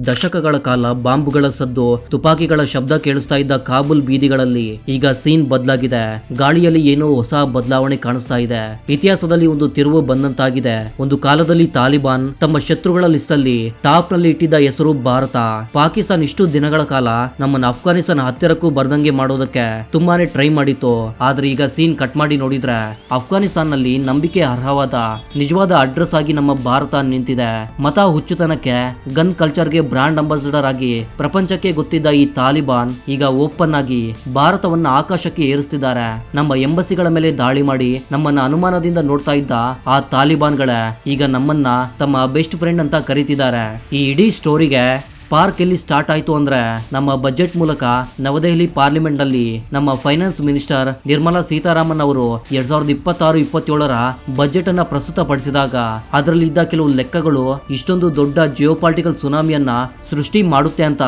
ದಶಕಗಳ ಕಾಲ ಬಾಂಬುಗಳ ಸದ್ದು, ತುಪಾಕಿಗಳ ಶಬ್ದ ಕೇಳಿಸ್ತಾ ಇದ್ದ ಕಾಬೂಲ್ ಬೀದಿಗಳಲ್ಲಿ ಈಗ ಸೀನ್ ಬದಲಾಗಿದೆ. ಗಾಳಿಯಲ್ಲಿ ಏನೋ ಹೊಸ ಬದಲಾವಣೆ ಕಾಣಿಸ್ತಾ ಇದೆ. ಇತಿಹಾಸದಲ್ಲಿ ಒಂದು ತಿರುವು ಬಂದಂತಾಗಿದೆ. ಒಂದು ಕಾಲದಲ್ಲಿ ತಾಲಿಬಾನ್ ತಮ್ಮ ಶತ್ರುಗಳ ಲಿಸ್ಟ್ ಅಲ್ಲಿ ಟಾಪ್ ನಲ್ಲಿ ಇಟ್ಟಿದ್ದ ಹೆಸರು ಭಾರತ. ಪಾಕಿಸ್ತಾನ್ ಇಷ್ಟು ದಿನಗಳ ಕಾಲ ನಮ್ಮನ್ನ ಅಫ್ಘಾನಿಸ್ತಾನ ಹತ್ತಿರಕ್ಕೂ ಬರ್ದಂಗೆ ಮಾಡೋದಕ್ಕೆ ತುಂಬಾನೇ ಟ್ರೈ ಮಾಡಿತ್ತು. ಆದ್ರೆ ಈಗ ಸೀನ್ ಕಟ್ ಮಾಡಿ ನೋಡಿದ್ರೆ ಅಫ್ಘಾನಿಸ್ತಾನ್ ನಲ್ಲಿ ನಂಬಿಕೆ ಅರ್ಹವಾದ ನಿಜವಾದ ಅಡ್ರೆಸ್ ಆಗಿ ನಮ್ಮ ಭಾರತ ನಿಂತಿದೆ. ಮತ ಹುಚ್ಚುತನಕ್ಕೆ ಗನ್ ಕಲ್ಚರ್ಗೆ ಬ್ರಾಂಡ್ ಅಂಬಾಸಿಡರ್ ಆಗಿ ಪ್ರಪಂಚಕ್ಕೆ ಗೊತ್ತಿದ್ದ ಈ ತಾಲಿಬಾನ್ ಈಗ ಓಪನ್ ಆಗಿ ಭಾರತವನ್ನ ಆಕಾಶಕ್ಕೆ ಏರಿಸ್ತಿದ್ದಾರೆ. ನಮ್ಮ ಎಂಬಸಿಗಳ ಮೇಲೆ ದಾಳಿ ಮಾಡಿ ನಮ್ಮನ್ನ ಅನುಮಾನದಿಂದ ನೋಡ್ತಾ ಇದ್ದ ಆ ತಾಲಿಬಾನ್ಗಳೇ ಈಗ ನಮ್ಮನ್ನ ತಮ್ಮ ಬೆಸ್ಟ್ ಫ್ರೆಂಡ್ ಅಂತ ಕರೀತಿದ್ದಾರೆ. ಈ ಇಡೀ ಸ್ಟೋರಿಗೆ ಸ್ಪಾರ್ಕ್ ಎಲ್ಲಿ ಸ್ಟಾರ್ಟ್ ಆಯ್ತು ಅಂದ್ರೆ ನಮ್ಮ ಬಜೆಟ್ ಮೂಲಕ ನವದೆಹಲಿ ಪಾರ್ಲಿಮೆಂಟ್ ನಲ್ಲಿ ನಮ್ಮ ಫೈನಾನ್ಸ್ ಮಿನಿಸ್ಟರ್ ನಿರ್ಮಲಾ ಸೀತಾರಾಮನ್ ಅವರು 2026-27ರ ಬಜೆಟ್ ಅನ್ನ ಪ್ರಸ್ತುತಪಡಿಸಿದಾಗ ಅದರಲ್ಲಿದ್ದ ಕೆಲವು ಲೆಕ್ಕಗಳು ಇಷ್ಟೊಂದು ದೊಡ್ಡ ಜಿಯೋಪಾಲಿಟಿಕಲ್ ಸುನಾಮಿಯನ್ನ ಸೃಷ್ಟಿ ಮಾಡುತ್ತೆ ಅಂತ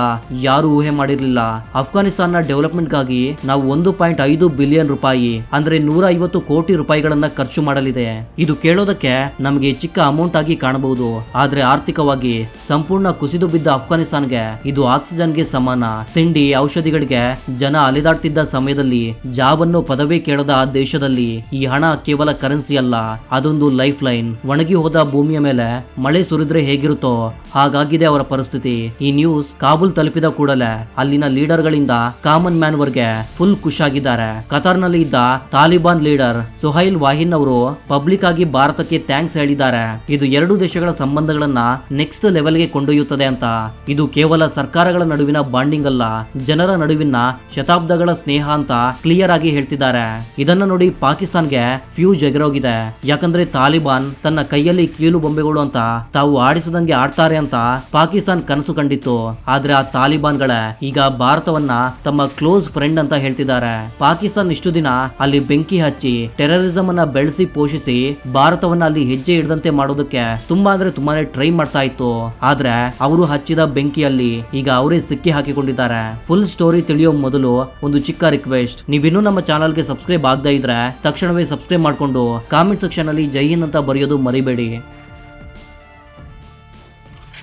ಯಾರು ಊಹೆ ಮಾಡಿರಲಿಲ್ಲ. ಅಫ್ಘಾನಿಸ್ತಾನ ಡೆವಲಪ್ಮೆಂಟ್ ಗಾಗಿ ನಾವು 1.5 ಬಿಲಿಯನ್ ರೂಪಾಯಿ ಅಂದ್ರೆ 150 ಕೋಟಿ ರೂಪಾಯಿಗಳನ್ನ ಖರ್ಚು ಮಾಡಲಿದೆ. ಇದು ಕೇಳೋದಕ್ಕೆ ನಮಗೆ ಚಿಕ್ಕ ಅಮೌಂಟ್ ಆಗಿ ಕಾಣಬಹುದು, ಆದ್ರೆ ಆರ್ಥಿಕವಾಗಿ ಸಂಪೂರ್ಣ ಕುಸಿದು ಬಿದ್ದ ಅಫ್ಘಾನಿಸ್ತಾನ್ಗೆ ಇದು ಆಕ್ಸಿಜನ್ಗೆ ಸಮಾನ. ತಿಂಡಿ ಔಷಧಿಗಳಿಗೆ ಜನ ಅಲೆದಾಡ್ತಿದ್ದ ಸಮಯದಲ್ಲಿ ಜಾಬ್ ಅನ್ನೋ ಪದವೇ ಕೇಳದ ಆ ದೇಶದಲ್ಲಿ ಈ ಹಣ ಕೇವಲ ಕರೆನ್ಸಿ ಅಲ್ಲ, ಅದೊಂದು ಲೈಫ್ ಲೈನ್. ಒಣಗಿ ಹೋದ ಭೂಮಿಯ ಮೇಲೆ ಮಳೆ ಸುರಿದ್ರೆ ಹೇಗಿರುತ್ತೋ ಹಾಗಾಗಿದೆ ಅವರ ಪರಿಸ್ಥಿತಿ. ಈ ನ್ಯೂಸ್ ಕಾಬೂಲ್ ತಲುಪಿದ ಕೂಡಲೇ ಅಲ್ಲಿನ ಲೀಡರ್ ಗಳಿಂದ ಕಾಮನ್ ಮ್ಯಾನ್ ವರ್ಗೆ ಫುಲ್ ಖುಷ್ ಆಗಿದ್ದಾರೆ. ಕತಾರ್ ನಲ್ಲಿ ಇದ್ದ ತಾಲಿಬಾನ್ ಲೀಡರ್ ಸುಹೈಲ್ ವಾಹಿನ್ ಅವರು ಪಬ್ಲಿಕ್ ಆಗಿ ಭಾರತಕ್ಕೆ ಥ್ಯಾಂಕ್ಸ್ ಹೇಳಿದ್ದಾರೆ. ಇದು ಎರಡು ದೇಶಗಳ ಸಂಬಂಧಗಳನ್ನ ನೆಕ್ಸ್ಟ್ ಲೆವೆಲ್ಗೆ ಕೊಂಡೊಯ್ಯುತ್ತದೆ ಅಂತ. ಇದು ಕೇವಲ ಸರ್ಕಾರಗಳ ನಡುವಿನ ಬಾಂಡಿಂಗ್ ಅಲ್ಲ, ಜನರ ನಡುವಿನ ಶತಾಬ್ದಗಳ ಸ್ನೇಹ ಅಂತ ಕ್ಲಿಯರ್ ಆಗಿ ಹೇಳ್ತಿದ್ದಾರೆ. ಇದನ್ನ ನೋಡಿ ಪಾಕಿಸ್ತಾನ್ಗೆ ಫ್ಯೂಸ್ ಎಗರೋಗಿದೆ. ಯಾಕಂದ್ರೆ ತಾಲಿಬಾನ್ ತನ್ನ ಕೈಯಲ್ಲಿ ಕೀಲು ಬೊಂಬೆಗಳು ಅಂತ ತಾವು ಆಡಿಸದಂಗೆ ಆಡ್ತಾರೆ ಅಂತ ಪಾಕಿಸ್ತಾನ್ ಕನಸು ಕಂಡಿತ್ತು. ಆದ್ರೆ ಆ ತಾಲಿಬಾನ್ಗಳೇ ಈಗ ಭಾರತವನ್ನ ತಮ್ಮ ಕ್ಲೋಸ್ ಫ್ರೆಂಡ್ ಅಂತ ಹೇಳ್ತಿದ್ದಾರೆ. ಪಾಕಿಸ್ತಾನ್ ಇಷ್ಟು ದಿನ ಅಲ್ಲಿ ಬೆಂಕಿ ಹಚ್ಚಿ ಟೆರರಿಸಂ ಅನ್ನ ಬೆಳೆಸಿ ಪೋಷಿಸಿ ಭಾರತವನ್ನ ಅಲ್ಲಿ ಹೆಜ್ಜೆ ಇಡದಂತೆ ಮಾಡೋದಕ್ಕೆ ತುಂಬಾನೇ ಟ್ರೈ ಮಾಡ್ತಾ ಇತ್ತು. ಆದ್ರೆ ಅವರು ಹಚ್ಚಿದ ಬೆಂಕಿಯಲ್ಲಿ ಈಗ ಅವರೇ ಸಿಕ್ಕಿ ಹಾಕಿಕೊಂಡಿದ್ದಾರೆ. ಫುಲ್ ಸ್ಟೋರಿ ತಿಳಿಯೋ ಮೊದಲು ಒಂದು ಚಿಕ್ಕ ರಿಕ್ವೆಸ್ಟ್, ನೀವಿನ್ನೂ ನಮ್ಮ ಚಾನಲ್ಗೆ ಸಬ್ಸ್ಕ್ರೈಬ್ ಆಗದೇ ಇದ್ರೆ ತಕ್ಷಣವೇ ಸಬ್ಸ್ಕ್ರೈಬ್ ಮಾಡ್ಕೊಂಡು ಕಾಮೆಂಟ್ ಸೆಕ್ಷನ್ ಅಲ್ಲಿ ಜೈ ಹಿಂದ್ ಅಂತ ಬರೆಯೋದು ಮರಿಬೇಡಿ.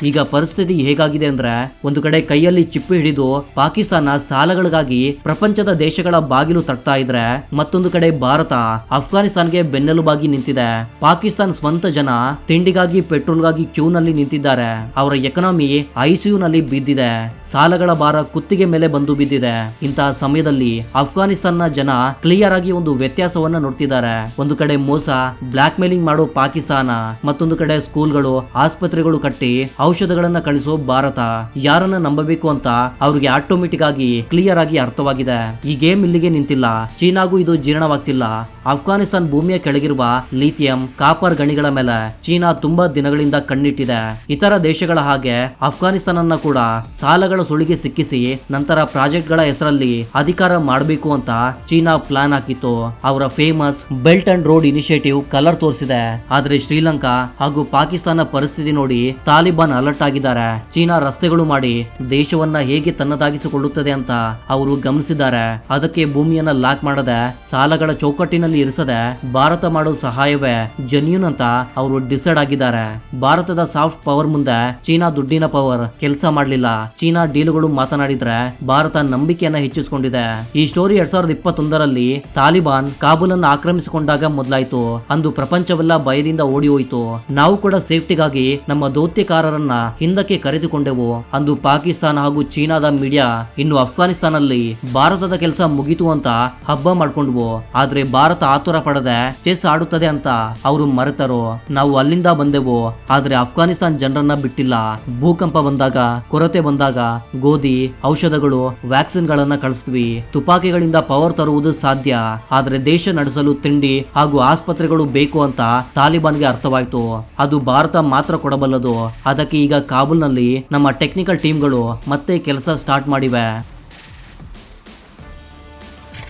ಈಗ ಪರಿಸ್ಥಿತಿ ಹೇಗಾಗಿದೆ ಅಂದ್ರೆ ಒಂದು ಕಡೆ ಕೈಯಲ್ಲಿ ಚಿಪ್ಪು ಹಿಡಿದು ಪಾಕಿಸ್ತಾನ ಸಾಲಗಳಿಗಾಗಿ ಪ್ರಪಂಚದ ದೇಶಗಳ ಬಾಗಿಲು ತಟ್ತಾ ಇದ್ರೆ, ಮತ್ತೊಂದು ಕಡೆ ಭಾರತ ಅಫ್ಘಾನಿಸ್ತಾನ್ಗೆ ಬೆನ್ನೆಲುಬಾಗಿ ನಿಂತಿದೆ. ಪಾಕಿಸ್ತಾನ್ ಸ್ವಂತ ಜನ ತಿಂಡಿಗಾಗಿ ಪೆಟ್ರೋಲ್ಗಾಗಿ ಕ್ಯೂ ನಲ್ಲಿ ನಿಂತಿದ್ದಾರೆ. ಅವರ ಎಕನಾಮಿ ICU ನಲ್ಲಿ ಬಿದ್ದಿದೆ. ಸಾಲಗಳ ಭಾರ ಕುತ್ತಿಗೆ ಮೇಲೆ ಬಂದು ಬಿದ್ದಿದೆ. ಇಂತಹ ಸಮಯದಲ್ಲಿ ಅಫ್ಘಾನಿಸ್ತಾನ ಜನ ಕ್ಲಿಯರ್ ಆಗಿ ಒಂದು ವ್ಯತ್ಯಾಸವನ್ನ ನೋಡ್ತಿದ್ದಾರೆ. ಒಂದು ಕಡೆ ಮೋಸ ಬ್ಲಾಕ್ ಮೇಲಿಂಗ್ ಮಾಡೋ ಪಾಕಿಸ್ತಾನ, ಮತ್ತೊಂದು ಕಡೆ ಸ್ಕೂಲ್ಗಳು ಆಸ್ಪತ್ರೆಗಳು ಕಟ್ಟಿ ಔಷಧಗಳನ್ನ ಕಳಿಸೋ ಭಾರತ. ಯಾರನ್ನ ನಂಬಬೇಕು ಅಂತ ಅವ್ರಿಗೆ ಆಟೋಮೆಟಿಕ್ ಆಗಿ ಕ್ಲಿಯರ್ ಆಗಿ ಅರ್ಥವಾಗಿದೆ. ಈ ಗೇಮ್ ಇಲ್ಲಿಗೆ ನಿಂತಿಲ್ಲ, ಚೀನಾಗೂ ಇದು ಜೀರ್ಣವಾಗ್ತಿಲ್ಲ. ಅಫ್ಘಾನಿಸ್ತಾನ್ ಭೂಮಿಯ ಕೆಳಗಿರುವ ಲಿಥಿಯಂ ಕಾಪರ್ ಗಣಿಗಳ ಮೇಲೆ ಚೀನಾ ತುಂಬಾ ದಿನಗಳಿಂದ ಕಣ್ಣಿಟ್ಟಿದೆ. ಇತರ ದೇಶಗಳ ಹಾಗೆ ಅಫ್ಘಾನಿಸ್ತಾನನ್ನ ಕೂಡ ಸಾಲಗಳ ಸುಳಿಗೆ ಸಿಕ್ಕಿಸಿ ನಂತರ ಪ್ರಾಜೆಕ್ಟ್ ಗಳ ಹೆಸರಲ್ಲಿ ಅಧಿಕಾರ ಮಾಡಬೇಕು ಅಂತ ಚೀನಾ ಪ್ಲಾನ್ ಹಾಕಿತ್ತು. ಅವರ famous belt and road initiative colour ತೋರಿಸಿದೆ. ಆದ್ರೆ ಶ್ರೀಲಂಕಾ ಹಾಗೂ ಪಾಕಿಸ್ತಾನ ಪರಿಸ್ಥಿತಿ ನೋಡಿ ತಾಲಿಬಾನ್ ಅಲರ್ಟ್ ಆಗಿದ್ದಾರೆ. ಚೀನಾ ರಸ್ತೆಗಳು ಮಾಡಿ ದೇಶವನ್ನ ಹೇಗೆ ತನ್ನದಾಗಿಸಿಕೊಳ್ಳುತ್ತದೆ ಅಂತ ಅವರು ಗಮನಿಸಿದ್ದಾರೆ. ಅದಕ್ಕೆ ಭೂಮಿಯನ್ನ ಲಾಕ್ ಮಾಡದೆ ಸಾಲಗಳ ಚೌಕಟ್ಟಿನಲ್ಲಿ ಇರಿಸದೆ ಭಾರತ ಮಾಡೋ ಸಹಾಯವೇ ಜೆನ್ಯೂನ್ ಅಂತ ಅವರು ಡಿಸೈಡ್ ಆಗಿದ್ದಾರೆ. ಭಾರತದ ಸಾಫ್ಟ್ ಪವರ್ ಮುಂದೆ ಚೀನಾ ದುಡ್ಡಿನ ಪವರ್ ಕೆಲಸ ಮಾಡಲಿಲ್ಲ. ಚೀನಾ ಡೀಲುಗಳು ಮಾತನಾಡಿದ್ರೆ ಭಾರತ ನಂಬಿಕೆಯನ್ನ ಹೆಚ್ಚಿಸಿಕೊಂಡಿದೆ. ಈ ಸ್ಟೋರಿ 2021ರಲ್ಲಿ ತಾಲಿಬಾನ್ ಕಾಬೂಲ್ ಅನ್ನು ಆಕ್ರಮಿಸಿಕೊಂಡಾಗ ಮೊದಲಾಯ್ತು. ಅಂದು ಪ್ರಪಂಚವೆಲ್ಲ ಭಯದಿಂದ ಓಡಿ ಹೋಯಿತು. ನಾವು ಕೂಡ ಸೇಫ್ಟಿಗಾಗಿ ನಮ್ಮ ದೌತ್ಯಕಾರರನ್ನ ಹಿಂದಕ್ಕೆ ಕರೆದುಕೊಂಡೆವು. ಅಂದು ಪಾಕಿಸ್ತಾನ ಹಾಗೂ ಚೀನಾದ ಮೀಡಿಯಾ ಇನ್ನು ಅಫ್ಘಾನಿಸ್ತಾನಲ್ಲಿ ಭಾರತದ ಕೆಲಸ ಮುಗಿತು ಅಂತ ಹಬ್ಬ ಮಾಡ್ಕೊಂಡ್ವು. ಆದ್ರೆ ಭಾರತ ಆತುರ ಪಡದೆ ಚೆಸ್ ಆಡುತ್ತದೆ ಅಂತ ಅವರು ಮರೆತರು. ನಾವು ಅಲ್ಲಿಂದ ಬಂದೆವು, ಆದ್ರೆ ಅಫ್ಘಾನಿಸ್ತಾನ್ ಜನರನ್ನ ಬಿಟ್ಟಿಲ್ಲ. ಭೂಕಂಪ ಬಂದಾಗ, ಕೊರತೆ ಬಂದಾಗ ಗೋಧಿ, ಔಷಧಗಳು, ವ್ಯಾಕ್ಸಿನ್ ಗಳನ್ನ ಕಳಿಸ್ತೀವಿ. ತುಪಾಕಿಗಳಿಂದ ಪವರ್ ತರುವುದು ಸಾಧ್ಯ, ಆದ್ರೆ ದೇಶ ನಡೆಸಲು ತಿಂಡಿ ಹಾಗೂ ಆಸ್ಪತ್ರೆಗಳು ಬೇಕು ಅಂತ ತಾಲಿಬಾನ್ಗೆ ಅರ್ಥವಾಯ್ತು. ಅದು ಭಾರತ ಮಾತ್ರ ಕೊಡಬಲ್ಲದು. ಅದಕ್ಕೆ ಈಗ ಕಾಬೂಲ್ ನಲ್ಲಿ ನಮ್ಮ ಟೆಕ್ನಿಕಲ್ ಟೀಮ್ಗಳು ಮತ್ತೆ ಕೆಲಸ ಸ್ಟಾರ್ಟ್ ಮಾಡಿವೆ.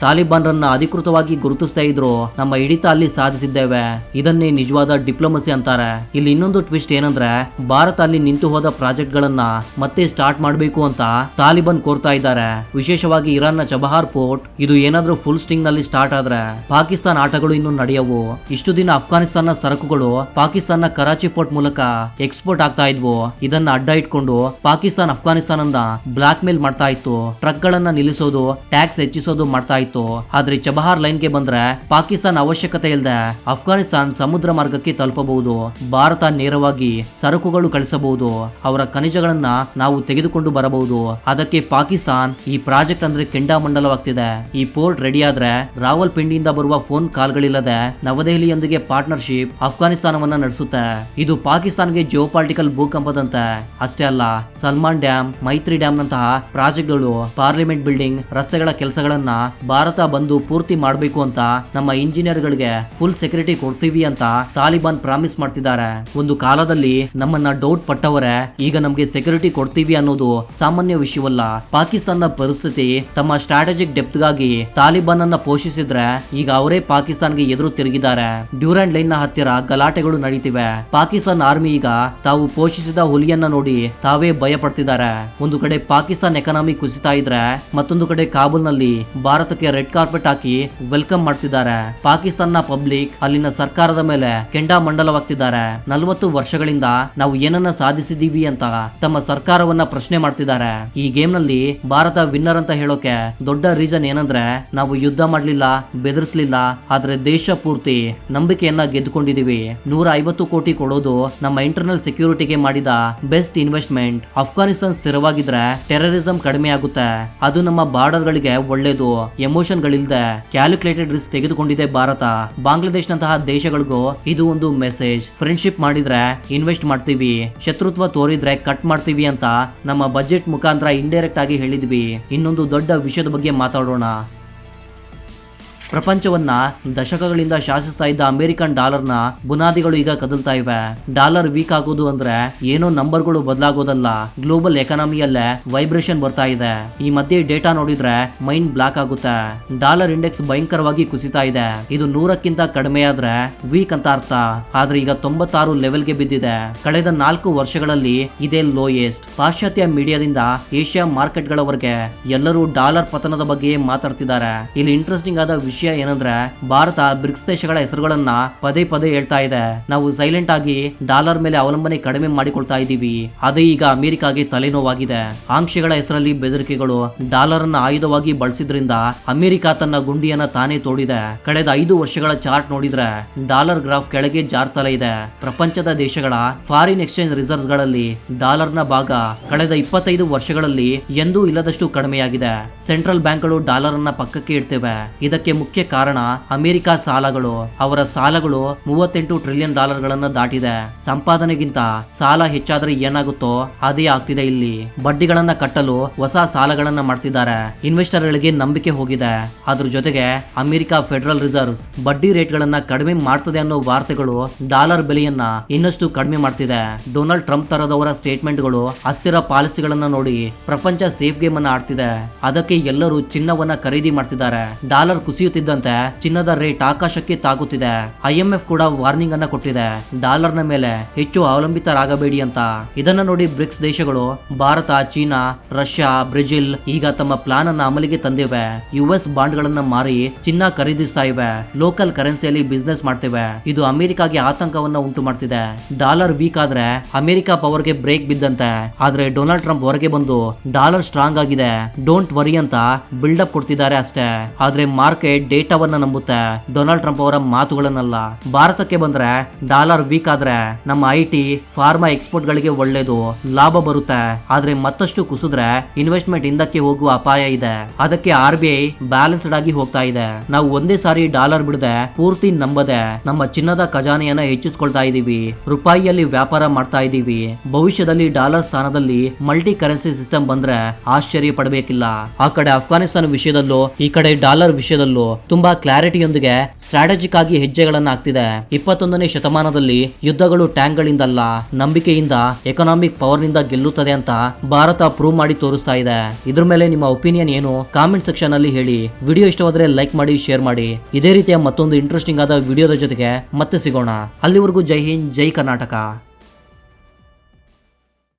ತಾಲಿಬಾನ್ರನ್ನ ಅಧಿಕೃತವಾಗಿ ಗುರುತಿಸ್ತಾ ಇದ್ರು ನಮ್ಮ ಹಿಡಿತ ಅಲ್ಲಿ ಸಾಧಿಸಿದ್ದೇವೆ. ಇದನ್ನೇ ನಿಜವಾದ ಡಿಪ್ಲೊಮಸಿ ಅಂತಾರೆ. ಇಲ್ಲಿ ಇನ್ನೊಂದು ಟ್ವಿಸ್ಟ್ ಏನಂದ್ರೆ ಭಾರತ ಅಲ್ಲಿ ನಿಂತು ಹೋದ ಪ್ರಾಜೆಕ್ಟ್ ಗಳನ್ನ ಮತ್ತೆ ಸ್ಟಾರ್ಟ್ ಮಾಡಬೇಕು ಅಂತ ತಾಲಿಬಾನ್ ಕೋರ್ತಾ ಇದ್ದಾರೆ. ವಿಶೇಷವಾಗಿ ಇರಾನ್ನ ಚಬಹಾರ್ ಪೋರ್ಟ್ ಇದು ಏನಾದ್ರೂ ಫುಲ್ ಸ್ಟಿಂಗ್ ನಲ್ಲಿ ಸ್ಟಾರ್ಟ್ ಆದ್ರೆ ಪಾಕಿಸ್ತಾನ ಆಟಗಳು ಇನ್ನು ನಡೆಯವು. ಇಷ್ಟು ದಿನ ಅಫ್ಘಾನಿಸ್ತಾನ ಸರಕುಗಳು ಪಾಕಿಸ್ತಾನ ಕರಾಚಿ ಪೋರ್ಟ್ ಮೂಲಕ ಎಕ್ಸ್ಪೋರ್ಟ್ ಆಗ್ತಾ ಇದ್ವು. ಇದನ್ನ ಅಡ್ಡ ಇಟ್ಕೊಂಡು ಪಾಕಿಸ್ತಾನ ಅಫ್ಘಾನಿಸ್ತಾನದ ಬ್ಲಾಕ್ ಮೇಲ್ ಮಾಡ್ತಾ ಇತ್ತು. ಟ್ರಕ್ ಗಳನ್ನ ನಿಲ್ಲಿಸೋದು, ಟ್ಯಾಕ್ಸ್ ಹೆಚ್ಚಿಸೋದು ಮಾಡ್ತಾ ಇತ್ತು. ಆದ್ರೆ ಚಬಹಾರ್ ಲೈನ್ ಗೆ ಬಂದ್ರೆ ಪಾಕಿಸ್ತಾನ ಅವಶ್ಯಕತೆ ಇಲ್ಲದೆ ಅಫ್ಘಾನಿಸ್ತಾನ್ ಸಮುದ್ರ ಮಾರ್ಗಕ್ಕೆ ತಲುಪಬಹುದು. ಭಾರತ ನೇರವಾಗಿ ಸರಕುಗಳು ಕಳಿಸಬಹುದು. ಅವರ ಖನಿಜಗಳನ್ನ ನಾವು ತೆಗೆದುಕೊಂಡು ಬರಬಹುದು. ಅದಕ್ಕೆ ಪಾಕಿಸ್ತಾನ್ ಈ ಪ್ರಾಜೆಕ್ಟ್ ಅಂದ್ರೆ ಕೆಂಡಾಮಂಡಲವಾಗ್ತಿದೆ. ಈ ಪೋರ್ಟ್ ರೆಡಿ ಆದ್ರೆ ರಾವಲ್ಪಿಂಡಿಯಿಂದ ಬರುವ ಫೋನ್ ಕಾಲ್ಗಳಿಲ್ಲದೆ ನವದೆಹಲಿಯೊಂದಿಗೆ ಪಾರ್ಟ್ನರ್ಶಿಪ್ ಅಫ್ಘಾನಿಸ್ತಾನವನ್ನ ನಡೆಸುತ್ತೆ. ಇದು ಪಾಕಿಸ್ತಾನ್ಗೆ ಜಿಯೋಪಾಲಿಟಿಕಲ್ ಭೂಕಂಪದಂತೆ. ಅಷ್ಟೇ ಅಲ್ಲ, ಸಲ್ಮಾನ್ ಡ್ಯಾಮ್, ಮೈತ್ರಿ ಡ್ಯಾಮ್ ನಂತಹ ಪ್ರಾಜೆಕ್ಟ್ಗಳು, ಪಾರ್ಲಿಮೆಂಟ್ ಬಿಲ್ಡಿಂಗ್, ರಸ್ತೆಗಳ ಕೆಲಸಗಳನ್ನ ಭಾರತ ಬಂದು ಪೂರ್ತಿ ಮಾಡಬೇಕು ಅಂತ ನಮ್ಮ ಇಂಜಿನಿಯರ್ ಗಳಿಗೆ ಫುಲ್ ಸೆಕ್ಯೂರಿಟಿ ಕೊಡ್ತೀವಿ ಅಂತ ತಾಲಿಬಾನ್ ಪ್ರಾಮಿಸ್ ಮಾಡ್ತಿದ್ದಾರೆ. ಒಂದು ಕಾಲದಲ್ಲಿ ನಮ್ಮನ್ನ ಡೌಟ್ ಪಟ್ಟವರೇ ಈಗ ನಮ್ಗೆ ಸೆಕ್ಯೂರಿಟಿ ಕೊಡ್ತೀವಿ ಅನ್ನೋದು ಸಾಮಾನ್ಯ ವಿಷಯವಲ್ಲ. ಪಾಕಿಸ್ತಾನದ ಪರಿಸ್ಥಿತಿ ತಮ್ಮ ಸ್ಟ್ರಾಟಜಿಕ್ ಡೆಪ್ತ್ ಗಾಗಿ ತಾಲಿಬಾನ್ ಅನ್ನ ಪೋಷಿಸಿದ್ರೆ ಈಗ ಅವರೇ ಪಾಕಿಸ್ತಾನ್ಗೆ ಎದುರು ತಿರುಗಿದ್ದಾರೆ. ಡ್ಯೂರಾಂಡ್ ಲೈನ್ ನ ಹತ್ತಿರ ಗಲಾಟೆಗಳು ನಡೀತಿವೆ. ಪಾಕಿಸ್ತಾನ ಆರ್ಮಿ ಈಗ ತಾವು ಪೋಷಿಸಿದ ಹುಲಿಯನ್ನ ನೋಡಿ ತಾವೇ ಭಯ ಪಡ್ತಿದ್ದಾರೆ. ಒಂದು ಕಡೆ ಪಾಕಿಸ್ತಾನ ಎಕಾನಮಿ ಕುಸಿತಾ ಇದ್ರೆ ಮತ್ತೊಂದು ಕಡೆ ಕಾಬೂಲ್ ನಲ್ಲಿ ಭಾರತಕ್ಕೆ ರೆಡ್ ಕಾರ್ಪೆಟ್ ಹಾಕಿ ವೆಲ್ಕಮ್ ಮಾಡ್ತಿದ್ದಾರೆ. ಪಾಕಿಸ್ತಾನ ಪಬ್ಲಿಕ್ ಅಲ್ಲಿನ ಸರ್ಕಾರದ ಮೇಲೆ ಕೆಂಡಾಮಂಡಲವಾಗ್ತಿದ್ದಾರೆ. 40 ವರ್ಷಗಳಿಂದ ನಾವು ಏನನ್ನ ಸಾಧಿಸಿದೀವಿ ಅಂತ ತಮ್ಮ ಸರ್ಕಾರವನ್ನ ಪ್ರಶ್ನೆ ಮಾಡ್ತಿದ್ದಾರೆ. ಈ ಗೇಮ್ ನಲ್ಲಿ ಭಾರತ ವಿನ್ನರ್ ಅಂತ ಹೇಳೋಕೆ ದೊಡ್ಡ ರೀಸನ್ ಏನಂದ್ರೆ ನಾವು ಯುದ್ಧ ಮಾಡ್ಲಿಲ್ಲ, ಬೆದರಿಸಲಿಲ್ಲ, ಆದ್ರೆ ದೇಶ ಪೂರ್ತಿ ನಂಬಿಕೆಯನ್ನ ಗೆದ್ದುಕೊಂಡಿದೀವಿ. 150 ಕೋಟಿ ಕೊಡೋದು ನಮ್ಮ ಇಂಟರ್ನಲ್ ಸೆಕ್ಯೂರಿಟಿಗೆ ಮಾಡಿದ ಬೆಸ್ಟ್ ಇನ್ವೆಸ್ಟ್ಮೆಂಟ್. ಅಫ್ಘಾನಿಸ್ತಾನ್ ಸ್ಥಿರವಾಗಿದ್ರೆ ಟೆರರಿಸಂ ಕಡಿಮೆ ಆಗುತ್ತೆ. ಅದು ನಮ್ಮ ಬಾರ್ಡರ್ ಗಳಿಗೆ ಒಳ್ಳೇದು. ಎಮೋಷನ್ ಗಳಿಲ್ದೆ ಕ್ಯಾಲ್ಕುಲೇಟೆಡ್ ರಿಸ್ಕ್ ತೆಗೆದುಕೊಂಡಿದೆ ಭಾರತ. ಬಾಂಗ್ಲಾದೇಶ್ ನಂತಹ ದೇಶಗಳಿಗೂ ಇದು ಒಂದು ಮೆಸೇಜ್. ಫ್ರೆಂಡ್ಶಿಪ್ ಮಾಡಿದ್ರೆ ಇನ್ವೆಸ್ಟ್ ಮಾಡ್ತೀವಿ, ಶತ್ರುತ್ವ ತೋರಿದ್ರೆ ಕಟ್ ಮಾಡ್ತೀವಿ ಅಂತ ನಮ್ಮ ಬಜೆಟ್ ಮುಖಾಂತರ ಇಂಡೈರೆಕ್ಟ್ ಆಗಿ ಹೇಳಿದ್ವಿ. ಇನ್ನೊಂದು ದೊಡ್ಡ ವಿಷಯದ ಬಗ್ಗೆ ಮಾತಾಡೋಣ. ಪ್ರಪಂಚವನ್ನ ದಶಕಗಳಿಂದ ಶಾಸಿಸ್ತಾ ಇದ್ದ ಅಮೆರಿಕನ್ ಡಾಲರ್ನ ಬುನಾದಿಗಳು ಈಗ ಕದಲ್ತಾ ಇವೆ. ಡಾಲರ್ ವೀಕ್ ಆಗೋದು ಅಂದ್ರೆ ಏನೋ ನಂಬರ್ಗಳು ಬದಲಾಗೋದಲ್ಲ, ಗ್ಲೋಬಲ್ ಎಕಾನಮಿಯಲ್ಲೇ ವೈಬ್ರೇಷನ್ ಬರ್ತಾ ಇದೆ. ಈ ಮಧ್ಯೆ ಡೇಟಾ ನೋಡಿದ್ರೆ ಮೈಂಡ್ ಬ್ಲಾಕ್ ಆಗುತ್ತೆ. ಡಾಲರ್ ಇಂಡೆಕ್ಸ್ ಭಯಂಕರವಾಗಿ ಕುಸಿತಾ ಇದೆ. ಇದು 100ಕ್ಕಿಂತ ಕಡಿಮೆ ಆದ್ರೆ ವೀಕ್ ಅಂತ ಅರ್ಥ. ಆದ್ರೆ ಈಗ 96 ಲೆವೆಲ್ಗೆ ಬಿದ್ದಿದೆ. ಕಳೆದ 4 ವರ್ಷಗಳಲ್ಲಿ ಇದೇ ಲೋಯೆಸ್ಟ್. ಪಾಶ್ಚಾತ್ಯ ಮೀಡಿಯಾದಿಂದ ಏಷ್ಯಾ ಮಾರ್ಕೆಟ್ಗಳವರೆಗೆ ಎಲ್ಲರೂ ಡಾಲರ್ ಪತನದ ಬಗ್ಗೆ ಮಾತಾಡ್ತಿದ್ದಾರೆ. ಇಲ್ಲಿ ಇಂಟ್ರೆಸ್ಟಿಂಗ್ ಆದ ವಿಷಯ ಏನಂದ್ರೆ ಭಾರತ ಬ್ರಿಕ್ಸ್ ದೇಶಗಳ ಹೆಸರುಗಳನ್ನ ಪದೇ ಪದೇ ಹೇಳ್ತಾ ಇದೆ. ನಾವು ಸೈಲೆಂಟ್ ಆಗಿ ಡಾಲರ್ ಮೇಲೆ ಅವಲಂಬನೆ ಕಡಿಮೆ ಮಾಡಿಕೊಳ್ತಾ ಇದ್ದೀವಿ. ಅದೇ ಈಗ ಅಮೆರಿಕಾಗೆ ತಲೆನೋವಾಗಿದೆ. ಆಂಕ್ಷೆಗಳ ಹೆಸರಲ್ಲಿ ಬೆದರಿಕೆಗಳು ಡಾಲರ್ ಅನ್ನ ಆಯುಧವಾಗಿ ಬಳಸಿದ್ರಿಂದ ಅಮೆರಿಕ ತನ್ನ ಗುಂಡಿಯನ್ನ ತಾನೇ ತೋಡಿದೆ. ಕಳೆದ 5 ವರ್ಷಗಳ ಚಾರ್ಟ್ ನೋಡಿದ್ರೆ ಡಾಲರ್ ಗ್ರಾಫ್ ಕೆಳಗೆ ಜಾರ್ತಲೇ ಇದೆ. ಪ್ರಪಂಚದ ದೇಶಗಳ ಫಾರಿನ್ ಎಕ್ಸ್ಚೇಂಜ್ ರಿಸರ್ವ್ಸ್ ಗಳಲ್ಲಿ ಡಾಲರ್ನ ಭಾಗ ಕಳೆದ 25 ವರ್ಷಗಳಲ್ಲಿ ಎಂದೂ ಇಲ್ಲದಷ್ಟು ಕಡಿಮೆಯಾಗಿದೆ. ಸೆಂಟ್ರಲ್ ಬ್ಯಾಂಕ್ಗಳು ಡಾಲರ್ ಅನ್ನ ಪಕ್ಕಕ್ಕೆ ಇಡ್ತೇವೆ. ಇದಕ್ಕೆ ಮುಖ್ಯ ಕಾರಣ ಅಮೆರಿಕ ಸಾಲಗಳು. ಅವರ ಸಾಲಗಳು $38 ಟ್ರಿಲಿಯನ್ ದಾಟಿದೆ. ಸಂಪಾದನೆಗಿಂತ ಸಾಲ ಹೆಚ್ಚಾದ್ರೆ ಏನಾಗುತ್ತೋ ಅದೇ ಆಗ್ತಿದೆ. ಇಲ್ಲಿ ಬಡ್ಡಿಗಳನ್ನ ಕಟ್ಟಲು ಹೊಸ ಸಾಲಗಳನ್ನ ಮಾಡ್ತಿದ್ದಾರೆ. ಇನ್ವೆಸ್ಟರ್ ಗಳಿಗೆ ನಂಬಿಕೆ ಹೋಗಿದೆ. ಅದ್ರ ಜೊತೆಗೆ ಅಮೆರಿಕ ಫೆಡರಲ್ ರಿಸರ್ವ್ಸ್ ಬಡ್ಡಿ ರೇಟ್ ಗಳನ್ನ ಕಡಿಮೆ ಮಾಡ್ತದೆ ಅನ್ನೋ ವಾರ್ತೆಗಳು ಡಾಲರ್ ಬೆಲೆಯನ್ನ ಇನ್ನಷ್ಟು ಕಡಿಮೆ ಮಾಡ್ತಿದೆ. ಡೊನಾಲ್ಡ್ ಟ್ರಂಪ್ ತರದವರ ಸ್ಟೇಟ್ಮೆಂಟ್ಗಳು ಅಸ್ಥಿರ ಪಾಲಿಸಿಗಳನ್ನ ನೋಡಿ ಪ್ರಪಂಚ ಸೇಫ್ ಗೇಮ್ ಅನ್ನ ಆಡ್ತಿದೆ. ಅದಕ್ಕೆ ಎಲ್ಲರೂ ಚಿನ್ನವನ್ನ ಖರೀದಿ ಮಾಡ್ತಿದ್ದಾರೆ. ಡಾಲರ್ ಕುಸಿಯುತ್ತಿದ್ದಂತೆ ಚಿನ್ನದ ರೇಟ್ ಆಕಾಶಕ್ಕೆ ತಾಗುತ್ತಿದೆ. IMF ಕೂಡ ವಾರ್ನಿಂಗ್ ಅನ್ನ ಕೊಟ್ಟಿದೆ, ಡಾಲರ್ ನ ಮೇಲೆ ಹೆಚ್ಚು ಅವಲಂಬಿತರಾಗಬೇಡಿ ಅಂತ. ಇದನ್ನ ನೋಡಿ ಬ್ರಿಕ್ಸ್ ದೇಶಗಳು ಭಾರತ, ಚೀನಾ, ರಷ್ಯಾ, ಬ್ರೆಜಿಲ್ ಈಗ ತಮ್ಮ ಪ್ಲಾನ್ ಅನ್ನ ಅಮಲಿಗೆ ತಂದಿವೆ. US ಬಾಂಡ್ ಗಳನ್ನ ಮಾರಿ ಚಿನ್ನ ಖರೀದಿಸ್ತಾ ಇವೆ. ಲೋಕಲ್ ಕರೆನ್ಸಿಯಲ್ಲಿ ಬಿಸ್ನೆಸ್ ಮಾಡ್ತಿವೆ. ಇದು ಅಮೆರಿಕಾಗೆ ಆತಂಕವನ್ನ ಉಂಟು ಮಾಡ್ತಿದೆ. ಡಾಲರ್ ವೀಕ್ ಆದ್ರೆ ಅಮೆರಿಕ ಪವರ್ಗೆ ಬ್ರೇಕ್ ಬಿದ್ದಂತೆ. ಆದ್ರೆ ಡೊನಾಲ್ಡ್ ಟ್ರಂಪ್ ಹೊರಗೆ ಬಂದು ಡಾಲರ್ ಸ್ಟ್ರಾಂಗ್ ಆಗಿದೆ, ಡೋಂಟ್ ವರಿ ಅಂತ ಬಿಲ್ಡಪ್ ಕೊಡ್ತಿದ್ದಾರೆ ಅಷ್ಟೇ. ಆದ್ರೆ ಮಾರ್ಕೆಟ್ ಡೇಟಾವನ್ನ ನಂಬುತ್ತೆ, ಡೊನಾಲ್ಡ್ ಟ್ರಂಪ್ ಅವರ ಮಾತುಗಳನ್ನಲ್ಲ. ಭಾರತಕ್ಕೆ ಬಂದ್ರೆ ಡಾಲರ್ ವೀಕ್ ಆದ್ರೆ ನಮ್ಮ IT, ಫಾರ್ಮಾ ಎಕ್ಸ್ಪೋರ್ಟ್ ಗಳಿಗೆ ಒಳ್ಳೇದು, ಲಾಭ ಬರುತ್ತೆ. ಆದ್ರೆ ಮತ್ತಷ್ಟು ಕುಸಿದ್ರೆ ಇನ್ವೆಸ್ಟ್ಮೆಂಟ್ ಹಿಂದಕ್ಕೆ ಹೋಗುವ ಅಪಾಯ ಇದೆ. ಅದಕ್ಕೆ RBI ಬ್ಯಾಲೆನ್ಸ್ಡ್ ಆಗಿ ಹೋಗ್ತಾ ಇದೆ. ನಾವು ಒಂದೇ ಸಾರಿ ಡಾಲರ್ ಬಿಡದೆ ಪೂರ್ತಿ ನಂಬದೆ ನಮ್ಮ ಚಿನ್ನದ ಖಜಾನೆಯನ್ನ ಹೆಚ್ಚಿಸ್ಕೊಳ್ತಾ ಇದೀವಿ. ರೂಪಾಯಿಯಲ್ಲಿ ವ್ಯಾಪಾರ ಮಾಡ್ತಾ ಇದೀವಿ. ಭವಿಷ್ಯದಲ್ಲಿ ಡಾಲರ್ ಸ್ಥಾನದಲ್ಲಿ ಮಲ್ಟಿ ಕರೆನ್ಸಿ ಸಿಸ್ಟಮ್ ಬಂದ್ರೆ ಆಶ್ಚರ್ಯ ಪಡಬೇಕಿಲ್ಲ. ಆ ಕಡೆ ಅಫ್ಘಾನಿಸ್ತಾನ ವಿಷಯದಲ್ಲೂ ಈ ಕಡೆ ಡಾಲರ್ ವಿಷಯದಲ್ಲೂ ತುಂಬಾ ಕ್ಲಾರಿಟಿಯೊಂದಿಗೆ ಸ್ಟ್ರಾಟಜಿಕ್ ಆಗಿ ಹೆಜ್ಜೆಗಳನ್ನ ಹಾಕ್ತಿದೆ. 21ನೇ ಶತಮಾನದಲ್ಲಿ ಯುದ್ಧಗಳು ಟ್ಯಾಂಕ್ ಗಳಿಂದಲ್ಲ, ನಂಬಿಕೆಯಿಂದ, ಎಕನಾಮಿಕ್ ಪವರ್ ನಿಂದ ಗೆಲ್ಲುತ್ತದೆ ಅಂತ ಭಾರತ ಪ್ರೂವ್ ಮಾಡಿ ತೋರಿಸ್ತಾ ಇದೆ. ಇದ್ರ ಮೇಲೆ ನಿಮ್ಮ ಒಪಿನಿಯನ್ ಏನು ಕಾಮೆಂಟ್ ಸೆಕ್ಷನ್ ಅಲ್ಲಿ ಹೇಳಿ. ವಿಡಿಯೋ ಇಷ್ಟವಾದ್ರೆ ಲೈಕ್ ಮಾಡಿ, ಶೇರ್ ಮಾಡಿ. ಇದೇ ರೀತಿಯ ಮತ್ತೊಂದು ಇಂಟ್ರೆಸ್ಟಿಂಗ್ ಆದ ವಿಡಿಯೋದ ಜೊತೆಗೆ ಮತ್ತೆ ಸಿಗೋಣ. ಅಲ್ಲಿವರೆಗೂ ಜೈ ಹಿಂದ್, ಜೈ ಕರ್ನಾಟಕ.